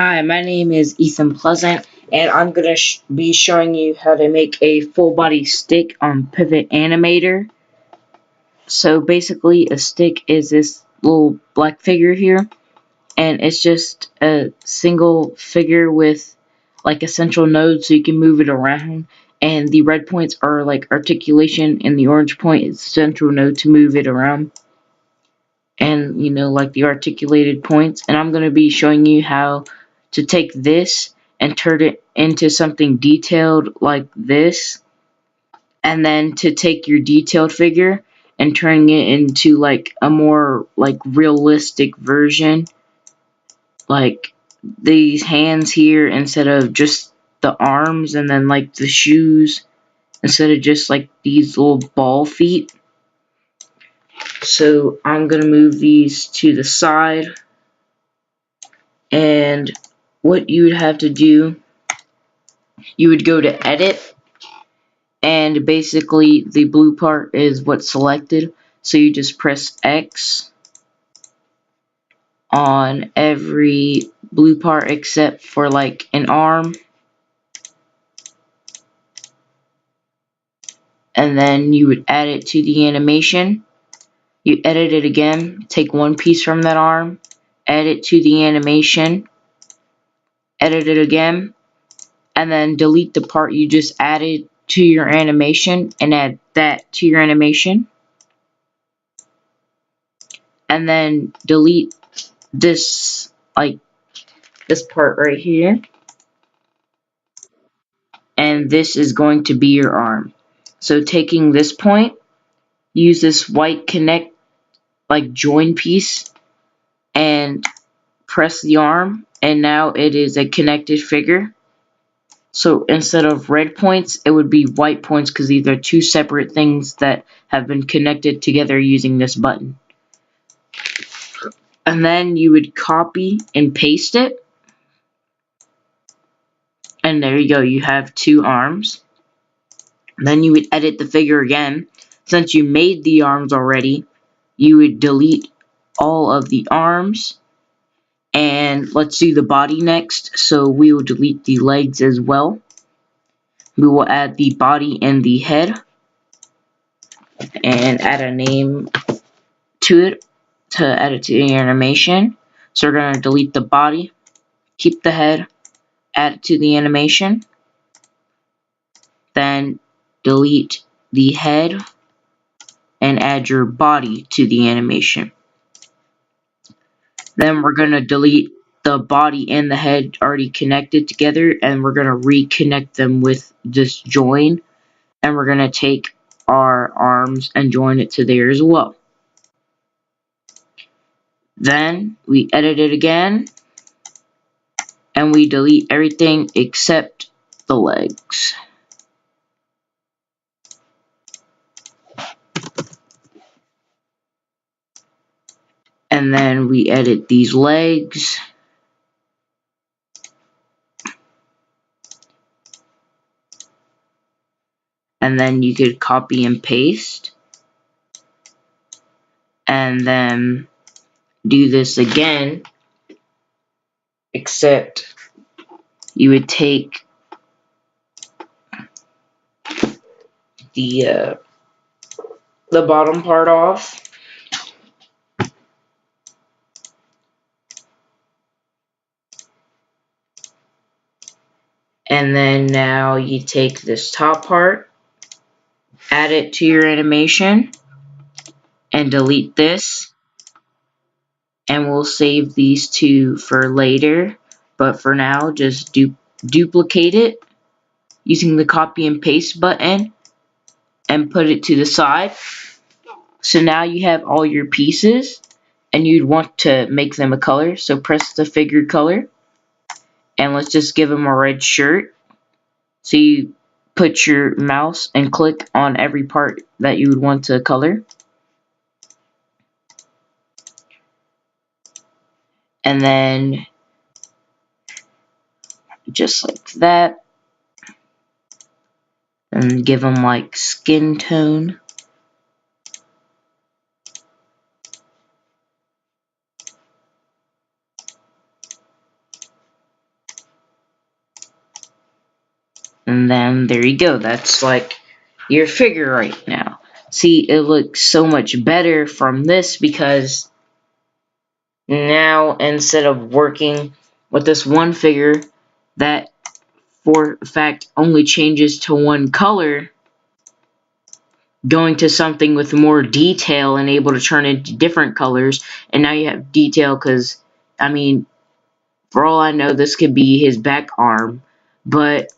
Hi, my name is Ethan Pleasant, and I'm going to be showing you how to make a full body stick on Pivot Animator. So basically, a stick is this little black figure here, and it's just a single figure with like a central node so you can move it around. And the red points are like articulation, and the orange point is central node to move it around. And like the articulated points. And I'm going to be showing you how to take this and turn it into something detailed like this, and then to take your detailed figure and turning it into like a more like realistic version, like these hands here instead of just the arms, and then like the shoes instead of just like these little ball feet. So I'm gonna move these to the side, and what you would have to do, you would go to edit, and basically the blue part is what's selected, so you just press X on every blue part except for like an arm, and then you would add it to the animation. You edit it again, take one piece from that arm, add it to the animation, edit it again, and then delete the part you just added to your animation and add that to your animation, and then delete this, like this part right here, and this is going to be your arm. So taking this point, use this white connect like join piece and press the arm, and now it is a connected figure. So instead of red points, it would be white points because these are two separate things that have been connected together using this button. And then you would copy and paste it, and there you go, you have two arms. Then you would edit the figure again. Since you made the arms already, you would delete all of the arms, and let's do the body next. So we will delete the legs as well. We will add the body and the head and add a name to it to add it to the animation. So we're going to delete the body, keep the head, add it to the animation, then delete the head and add your body to the animation. Then we're going to delete the body and the head already connected together, and we're going to reconnect them with this join, and we're going to take our arms and join it to there as well. Then we edit it again, and we delete everything except the legs. And then we edit these legs. And then you could copy and paste. And then do this again, except you would take the bottom part off. And then now you take this top part, add it to your animation, and delete this. And we'll save these two for later. But for now, just duplicate it using the copy and paste button and put it to the side. So now you have all your pieces, and you'd want to make them a color. So press the figure color, and let's just give them a red shirt. So you put your mouse and click on every part that you would want to color. And then just like that. And give them like skin tone. And then there you go. That's like your figure right now. See, it looks so much better from this because now instead of working with this one figure that for a fact only changes to one color, going to something with more detail and able to turn into different colors, and now you have detail because, I mean, for all I know, this could be his back arm, but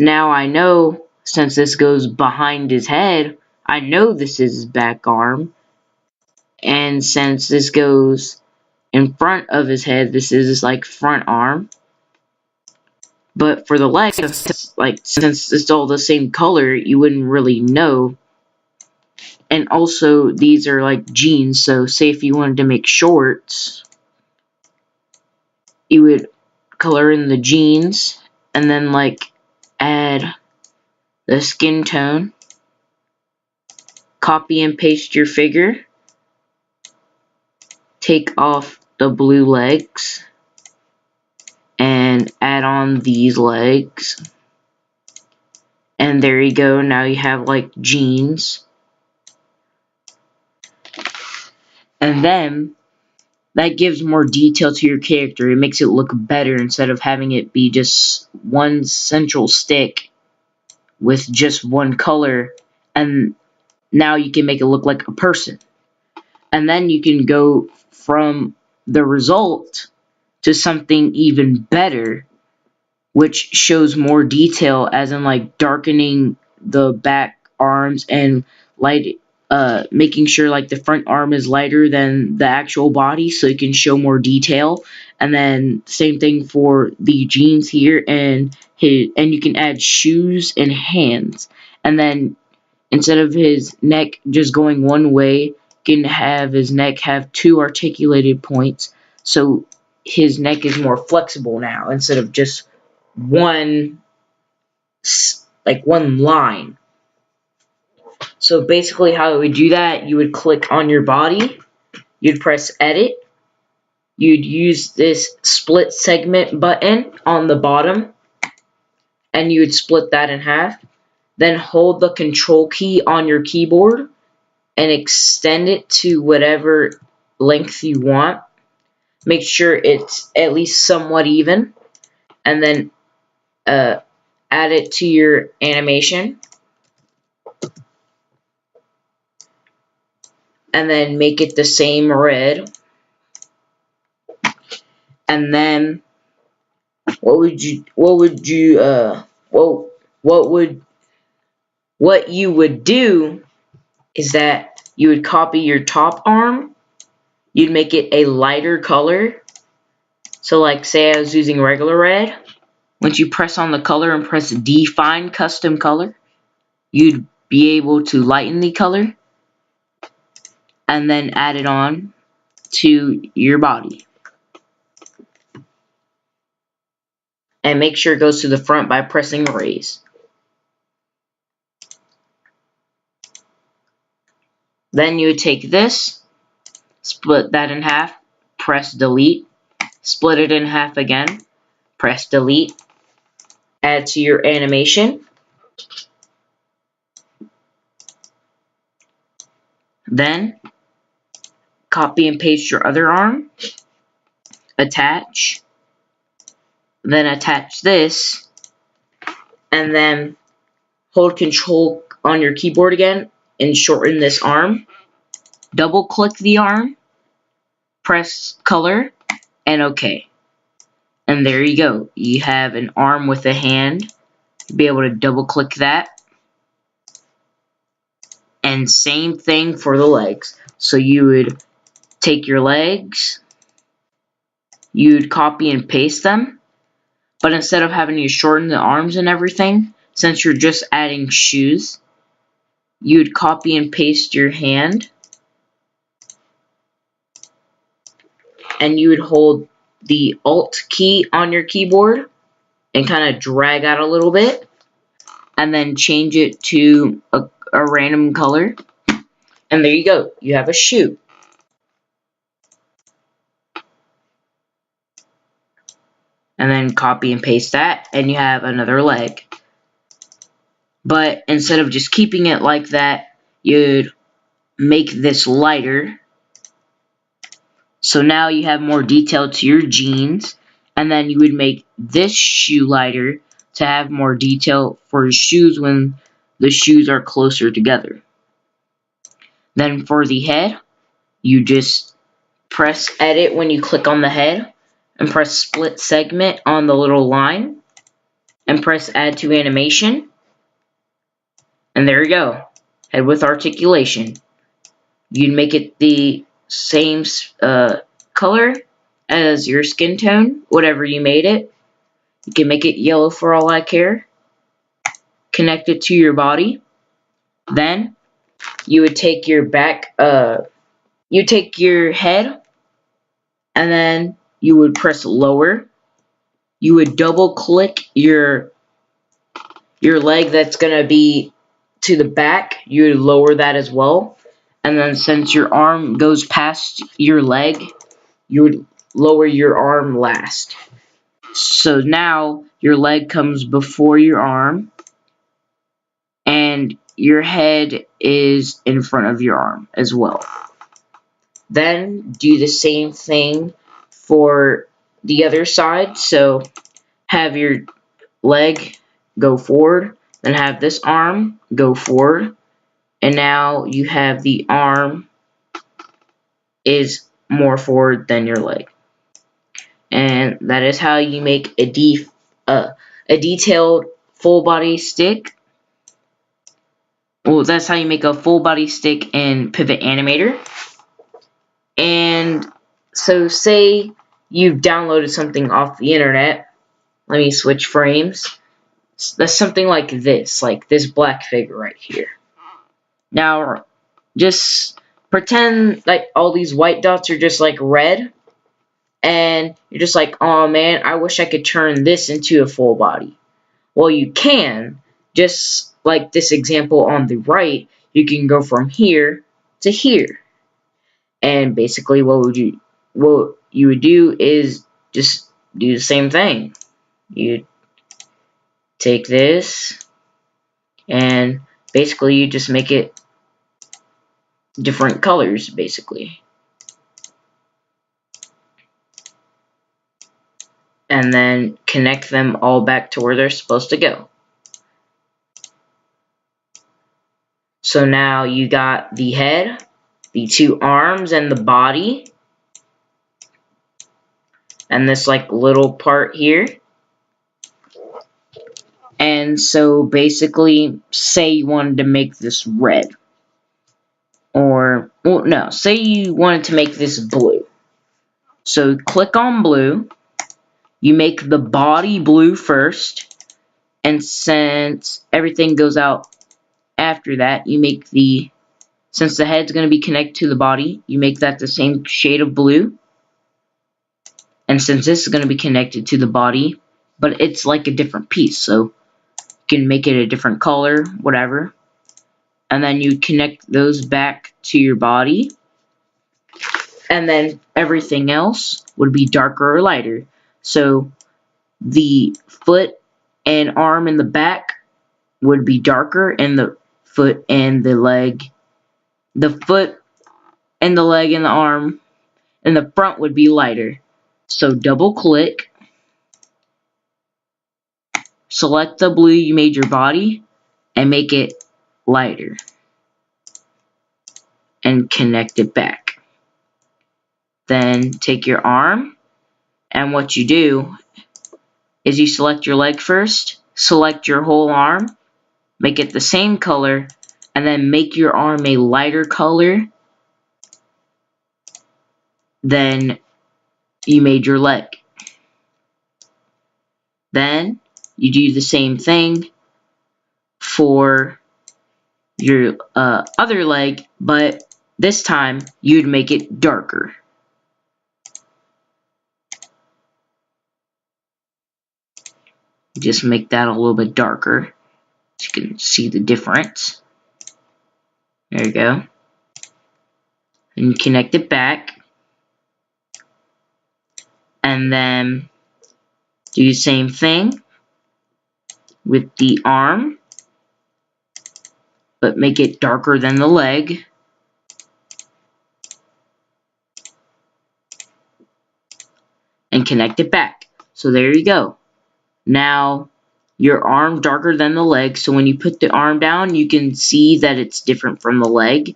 now I know, since this goes behind his head, I know this is his back arm, and since this goes in front of his head, this is his, like, front arm. But for the legs, like, since it's all the same color, you wouldn't really know. And also, these are like jeans, so say if you wanted to make shorts, you would color in the jeans, and then like add the skin tone, copy and paste your figure, take off the blue legs, and add on these legs. And there you go, now you have like jeans. And then that gives more detail to your character. It makes it look better instead of having it be just one central stick with just one color, and now you can make it look like a person. And then you can go from the result to something even better, which shows more detail, as in like darkening the back arms and making sure like the front arm is lighter than the actual body so you can show more detail. And then same thing for the jeans here, and you can add shoes and hands. And then instead of his neck just going one way, you can have his neck have two articulated points, so his neck is more flexible now instead of just one line. So basically how it would do that, you would click on your body, you'd press edit, you'd use this split segment button on the bottom, and you would split that in half. Then hold the control key on your keyboard and extend it to whatever length you want. Make sure it's at least somewhat even, and then add it to your animation. And then make it the same red. And then what you would do is that you would copy your top arm, you'd make it a lighter color. So like say I was using regular red, once you press on the color and press define custom color, you'd be able to lighten the color and then add it on to your body. And make sure it goes to the front by pressing raise. Then you would take this, split that in half, press delete, split it in half again, press delete, add to your animation. Then copy and paste your other arm, attach, then attach this, and then hold control on your keyboard again and shorten this arm. Double click the arm, press color, and OK. And there you go. You have an arm with a hand. You'll be able to double click that. And same thing for the legs. So you would take your legs, you'd copy and paste them, but instead of having to shorten the arms and everything, since you're just adding shoes, you'd copy and paste your hand, and you would hold the Alt key on your keyboard and kind of drag out a little bit, and then change it to a random color, and there you go, you have a shoe. And then copy and paste that, and you have another leg. But instead of just keeping it like that, you'd make this lighter. So now you have more detail to your jeans. And then you would make this shoe lighter to have more detail for your shoes when the shoes are closer together. Then for the head, you just press edit when you click on the head and press split segment on the little line and press add to animation. And there you go. Head with articulation. You'd make it the same color as your skin tone, whatever you made it. You can make it yellow for all I care. Connect it to your body. Then you would take your you take your head, and then you would press lower. You would double click your leg that's gonna be to the back. You would lower that as well. And then since your arm goes past your leg, you would lower your arm last. So now your leg comes before your arm, and your head is in front of your arm as well. Then do the same thing for the other side. So have your leg go forward, then have this arm go forward, and now you have the arm is more forward than your leg. And that is how you make a detailed full body stick. Well, that's how you make a full body stick in Pivot Animator. And so say you've downloaded something off the internet. Let me switch frames. That's something like this black figure right here. Now, just pretend like all these white dots are just like red. And you're just like, oh man, I wish I could turn this into a full body. Well, you can. Just like this example on the right, you can go from here to here. And basically what you would do is just do the same thing. You take this and basically you just make it different colors basically. And then connect them all back to where they're supposed to go. So now you got the head, the two arms, and the body, and this like little part here. And so basically, say you wanted to make this red, or well, no, say you wanted to make this blue. So click on blue. You make the body blue first, and since everything goes out after that, you make since the head's going to be connected to the body, you make that the same shade of blue. And since this is going to be connected to the body, but it's like a different piece, so you can make it a different color, whatever. And then you connect those back to your body. And then everything else would be darker or lighter. So the foot and arm in the back would be darker, and the foot and the leg, the foot and the leg and the arm in the front would be lighter. So double click, select the blue you made your body, and make it lighter. And connect it back. Then take your arm, and what you do is you select your leg first, select your whole arm, make it the same color, and then make your arm a lighter color than you made your leg. Then you do the same thing for your other leg, but this time you'd make it darker. Just make that a little bit darker so you can see the difference. There you go. And connect it back. And then do the same thing with the arm. but make it darker than the leg. And connect it back. So there you go. Now your arm darker than the leg, so when you put the arm down you can see that it's different from the leg.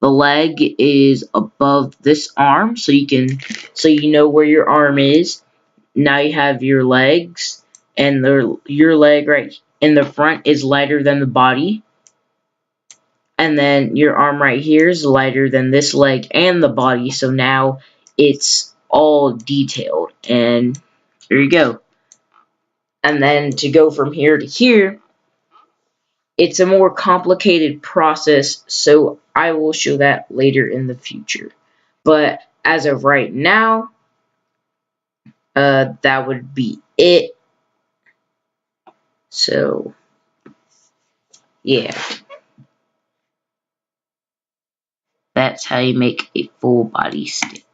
The leg is above this arm, so you know where your arm is. Now you have your legs, and your leg right in the front is lighter than the body. And then your arm right here is lighter than this leg and the body, so now it's all detailed. And there you go. And then to go from here to here, it's a more complicated process, so I will show that later in the future. But as of right now, that would be it. So, yeah. That's how you make a full body stick.